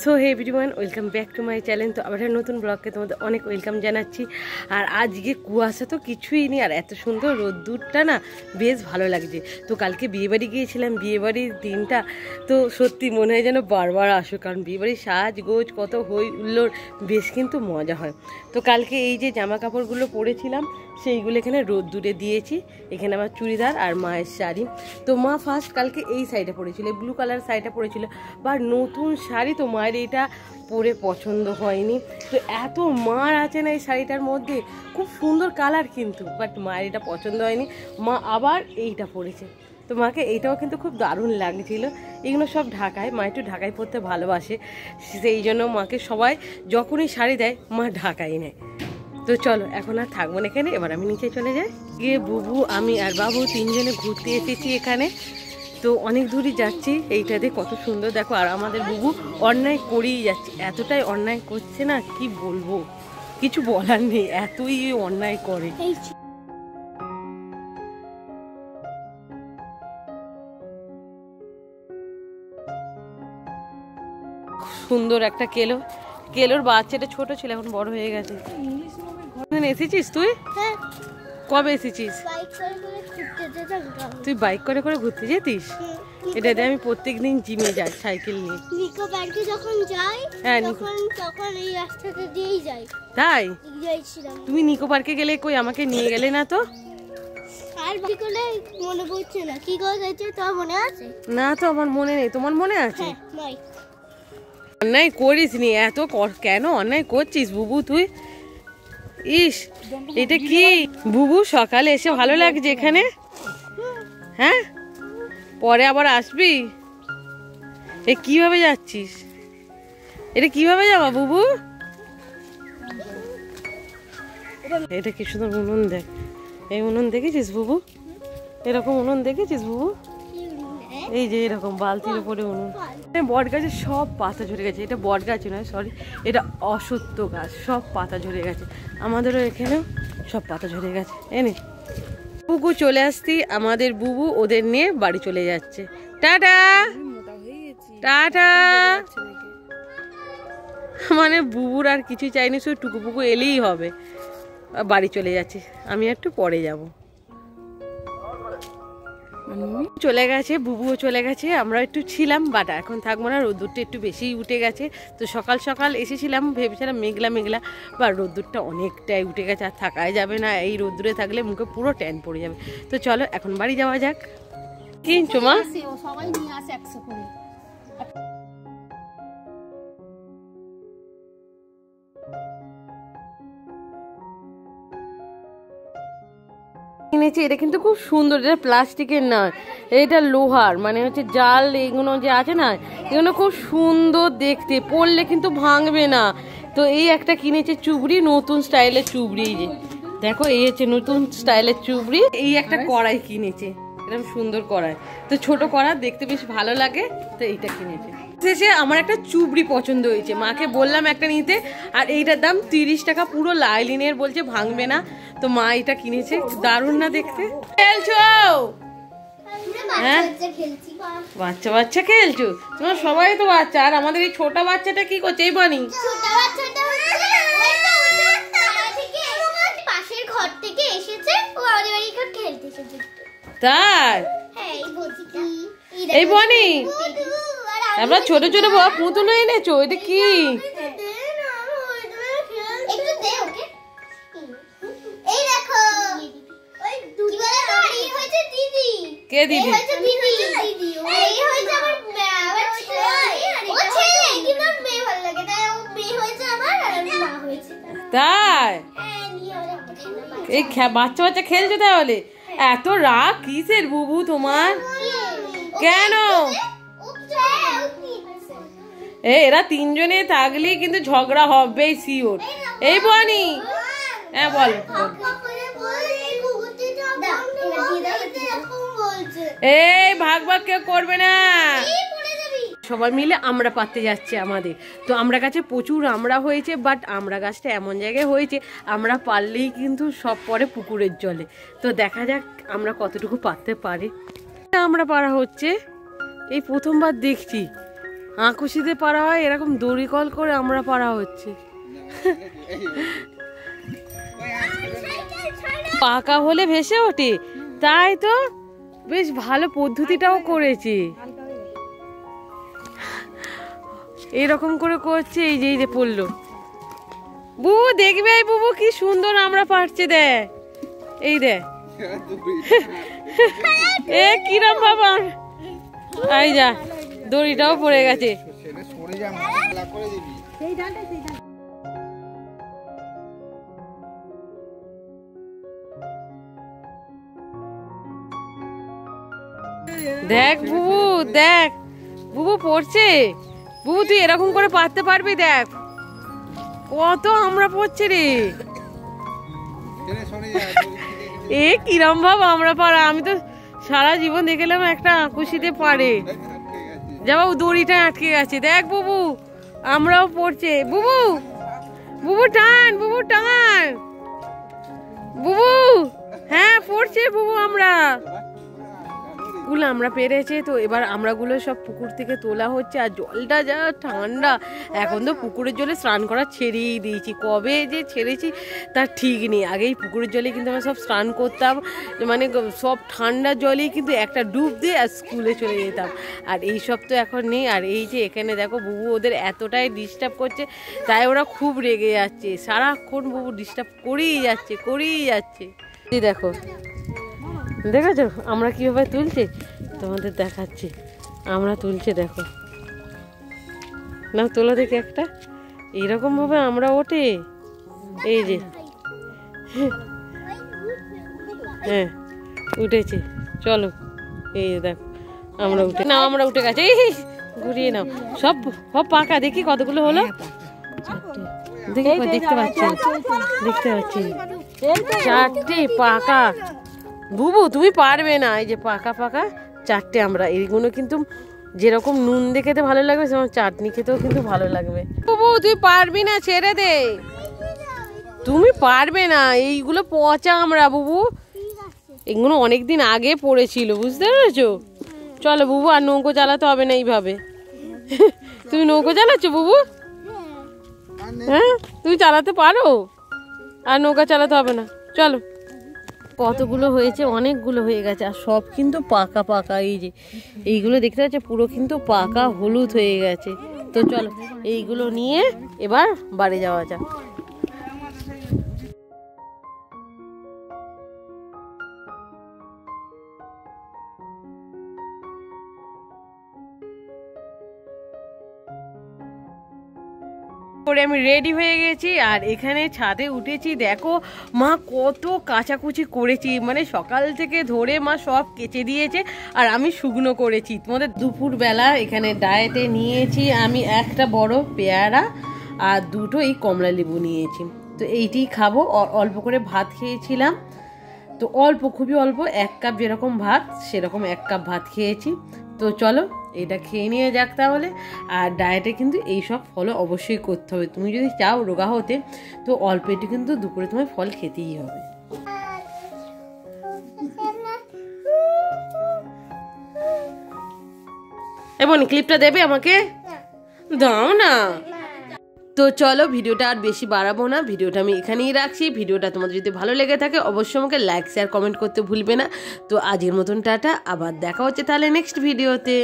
So hey everyone, welcome back to my channel. তো আবার নতুন ব্লগকে তোমাদের অনেক ওয়েলকাম জানাচ্ছি। আর আজকে কুয়াশা তো কিছুই নেই, আর এত সুন্দর রোদ্দুরটা না বেশ ভালো লাগছে। তো কালকে বিয়েবাড়ি গিয়েছিলাম, বিয়েবাড়ির দিনটা তো সত্যি মনে হয় যেন বারবার আসো, কারণ বিয়েবাড়ির সাজগোজ কত হই হুল্লোড়, বেশ কিন্তু মজা হয়। তো কালকে এই যে জামা কাপড়গুলো পরেছিলাম সেইগুলো এখানে রোদ্দুরে দিয়েছি। এখানে আমার চুড়িদার আর মায়ের শাড়ি। তো মা ফার্স্ট কালকে এই শাড়িটা পরেছিল, ব্লু কালার শাড়িটা পরেছিল, বা নতুন শাড়ি তো মায়ের এইটা পরে পছন্দ হয়নি। তো এত মার আছে না এই শাড়িটার মধ্যে, খুব সুন্দর কালার কিন্তু, বাট মায়ের এটা পছন্দ হয়নি। মা আবার এইটা পরেছে, তো মাকে এইটাও কিন্তু খুব দারুণ লাগছিল। এগুলো সব ঢাকায়, মা একটু ঢাকায় পরতে ভালোবাসে, সেই জন্য মাকে সবাই যখনই শাড়ি দেয় মা ঢাকাই নেয়। তো চলো এখন আর থাকবো না এখানে, এবার আমি নিচে চলে যাই। গিয়ে বুবু, আমি আর বাবু তিনজনে ঘুরতে এসেছি এখানে। তো অনেক দূরই যাচ্ছি, এইটাতে কত সুন্দর দেখো। আর আমাদের বুবু অন্যায় করেই যাচ্ছে, এতটাই অন্যায় করছে না কি বলবো, কিছু বলার নেই, এতই অন্যায় করে। সুন্দর একটা কেলোর বাচ্চাটা ছোট ছিল, এখন বড় হয়ে গেছে। এসেছিস তুই? কবে এসেছিস? তুই বাইক করে করে ঘুরতে যেতিস? এটা দিয়ে আমি প্রত্যেকদিন জিমে যাই সাইকেল নিয়ে। নিকো পার্কে যখন যাই, হ্যাঁ তখন এই রাস্তাটা দিয়েই যাই। তাই? যাইছিলাম। তুমি নিকো পার্কে গেলে কই আমাকে নিয়ে গেলে না তো? আর বাকি করে মনে পড়ছে না কি করে যাইছে, তোমার মনে আছে? না তো, আমার মনে নেই, তোমার মনে আছে? হ্যাঁ, নাই। অন্যায় করিস নি, এত কেন অন্যায় করছিস বুবু তুই? ইস, এটা কি বুবু, সকালে এসে ভালো লাগছে এখানে? হ্যাঁ, পরে আবার আসবি? এ কিভাবে যাচ্ছিস? এটা কিভাবে যাবা বুবু? এটা কি সুন্দর উনুন, দেখ। এই উনুন দেখেছিস বুবু? এরকম উনুন দেখেছিস বুবু? এই যে এরকম বালতির উপরে উনুন। বট গাছের সব পাতা ঝরে গেছে। এটা বট গাছ নয়, সরি, এটা অশ্বত্থ গাছ, সব পাতা ঝরে গেছে। আমাদেরও এখানেও সব পাতা ঝরে গেছে। এনে বুবু চলে আসতি, আমাদের বুবু ওদের নিয়ে বাড়ি চলে যাচ্ছে। Tata tata. মানে বুবুর আর কিছু চাইনি, শুধু টুকুপুকু এলেই হবে। বাড়ি চলে যাচ্ছে, আমি একটু পরে যাব। চলে গেছে, বুবুও চলে গেছে, আমরা একটু ছিলাম, বাট এখন থাকবো না, রোদ্দুরটা একটু বেশিই উঠে গেছে। তো সকাল সকাল এসেছিলাম, ভেবেছিলাম মেঘলা মেঘলা, বা রোদ্দুরটা অনেকটাই উঠে গেছে, আর থাকাই যাবে না, এই রোদ্দুরে থাকলে মুখে পুরো ট্যান পড়ে যাবে। তো চলো এখন বাড়ি যাওয়া যাক। কিনছো মা? সবাই নিয়ে আসে 100 করে। কিনেছি, এটা কিন্তু খুব সুন্দর, এটা প্লাস্টিকের না, এটা লোহার, মানে হচ্ছে জাল এগুলো যে আছে না, এগুলো খুব সুন্দর দেখতে, পরলে কিন্তু ভাঙবে না। তো এই একটা কিনেছে চুবড়ি, নতুন স্টাইলের চুবড়ি, এই যে দেখো, এই হচ্ছে নতুন স্টাইলের চুবড়ি। এই একটা কড়াই কিনেছে, এরকম সুন্দর কড়াই, তো ছোট কড়াই দেখতে বেশ ভালো লাগে, তো এইটা কিনেছে। শেষে আমার একটা চুবড়ি পছন্দ হয়েছে, মাকে বললাম একটা নিতে, আর এইটার দাম 30 টাকা, পুরো লাইলিনের, বলছে ভাঙবে না। তো মা এটা কিনেছে, দারুণ না দেখতে। খেলছো? হ্যাঁ, বাচ্চা বাচ্চা খেলছো তোমার? সবাই তো বাচ্চা, আর আমাদের এই ছোট বাচ্চাটা কি করছে? এই বানি পাশের ঘর থেকে এসেছে, ও আমাদের বাড়ি খেলতে এসেছে। তাই? এই বনি, আমরা ছোট ছোট পুতুল এনেছো, এটা কি? কে দিদি? তাই? এই বাচ্চা বাচ্চা খেলছো তাহলে? এত রাগ কিসের বুবু তোমার? কেন? এরা তিনজনে থাকলেই কিন্তু ঝগড়া হবে শিওর। এই বনি, হ্যাঁ বল। এই ভাগ ভাগ কেউ করবে না, সবাই মিলে আমরা পাততে যাচ্ছে আমাদের। তো আমরা গাছে প্রচুর আমরা হয়েছে, বাট আমরা গাছটা এমন জায়গায় হয়েছে, আমরা পারলেই কিন্তু সব পরে পুকুরের জলে। তো দেখা যাক আমরা কতটুকু পারতে পারি। আমরা পারা হচ্ছে, এই প্রথমবার দেখছি আঁকুশিতে পারা হয়, এরকম দড়ি কল করে আমরা পারা হচ্ছে। পাকা হলে ভেসে ওঠে, তাই তো বেশ ভালো পদ্ধতিটাও করেছে। এরকম করে করছে, এই যে পড়লো। বুবু দেখবে, বুবু কি সুন্দর আমরা পারছে, দেখ এই দেখ এ কিরম বাবা, এই যা দড়িটাও পড়ে গেছে। দেখ বুবু, দেখ বুবু পড়ছে। বুবু তুই এরকম করে পারতে পারবি? দেখ কত আমরা পড়ছে রে। এ কিরম ভাব আমরা পারা, আমি তো সারা জীবন দেখলাম একটা আঁকুশিতে পারে। যাবো দড়িটা আটকে গেছে, দেখ বুবু আমরাও পড়ছে। বুবু বুবু টান, বুবু টান, বুবু হ্যাঁ পড়ছে বুবু। আমরা গুলো আমরা পেরেছে। তো এবার আমরাগুলো সব পুকুর থেকে তোলা হচ্ছে। আর জলটা যা ঠান্ডা, এখন তো পুকুরের জলে স্নান করা ছেড়েই দিয়েছি। কবে যে ছেড়েছি তার ঠিক নেই। আগেই পুকুরের জলে কিন্তু আমরা সব স্নান করতাম, মানে সব ঠান্ডা জলেই কিন্তু একটা ডুব দিয়ে আর স্কুলে চলে যেতাম। আর এই সব তো এখন নেই। আর এই যে এখানে দেখো বুবু ওদের এতটাই ডিস্টার্ব করছে, তাই ওরা খুব রেগে যাচ্ছে। সারাক্ষণ বুবু ডিস্টার্ব করেই যাচ্ছে, করেই যাচ্ছে। দেখো দেখেছো আমরা কিভাবে তুলছি, তোমাদের দেখাচ্ছি। আমরা তুলছে দেখো না, তোলা দেখি একটা। এইরকম ভাবে আমরা ওঠে, এই যে হ্যাঁ উঠেছে। চলো এই দেখো আমরা উঠে না, আমরা উঠে গেছে। এই ঘুরিয়ে নাও, সব সব পাকা। দেখি কতগুলো হলো, দেখি দেখতে পাচ্ছি, দেখতে পাচ্ছি 4টে পাকা। বুবু তুমি পারবে না, এই যে পাকা পাকা 4টে আমরা। এইগুলো কিন্তু যেরকম নুন দিয়ে খেতে ভালো লাগবে, সেরকম চাটনি খেতেও কিন্তু ভালো লাগবে। বুবু তুই পারবি না, ছেড়ে দে, তুমি পারবে না। এইগুলো পচা আমরা বুবু, এগুলো অনেকদিন আগে পড়েছিল, বুঝতে পেরেছো? চলো বুবু, আর নৌকো চালাতে হবে না এইভাবে। তুমি নৌকো চালাচ্ছো বুবু? হ্যাঁ তুমি চালাতে পারো, আর নৌকা চালাতে হবে না। চলো। কতগুলো হয়েছে, অনেকগুলো হয়ে গেছে। আর সব কিন্তু পাকা পাকা। এই যে এইগুলো দেখতে পাচ্ছ পুরো কিন্তু পাকা হলুদ হয়ে গেছে। তো চলো এইগুলো নিয়ে এবার বাড়ি যাওয়া যাক। আমি রেডি হয়ে গেছি আর এখানে ছাদে উঠেছি। দেখো মা কত কাচাকুচি করেছি, মানে সকাল থেকে ধরে মা সব কেচে দিয়েছে আর আমি শুকনো করেছি। তোমাদের দুপুর বেলা এখানে ডায়েটে নিয়েছি আমি একটা বড় পেয়ারা আর 2টো এই কমলা লেবু নিয়েছি। তো এইটি খাবো। অল্প করে ভাত খেয়েছিলাম, তো অল্প, খুবই অল্প, 1 কাপ যেরকম ভাত সেরকম 1 কাপ ভাত খেয়েছি। তো চলো এটা খেয়ে নিয়ে যাক তাহলে। আর ডায়েটে কিন্তু এইসব ফলো অবশ্যই করতে হবে। তুমি যদি চাও রোগা হতে, তো অল্প একটু কিন্তু দুপুরে তোমার ফল খেতেই হবে। এবং ক্লিপটা দেবে আমাকে, দাও না। তো চলো ভিডিওটা আর বেশি বাড়াবো না, ভিডিওটা আমি এখানেই রাখছি। ভিডিওটা তোমাদের যদি ভালো লেগে থাকে অবশ্যই আমাকে লাইক শেয়ার কমেন্ট করতে ভুলবে না। তো আজকের মতন টাটা, আবার দেখা হচ্ছে তাহলে নেক্সট ভিডিওতে।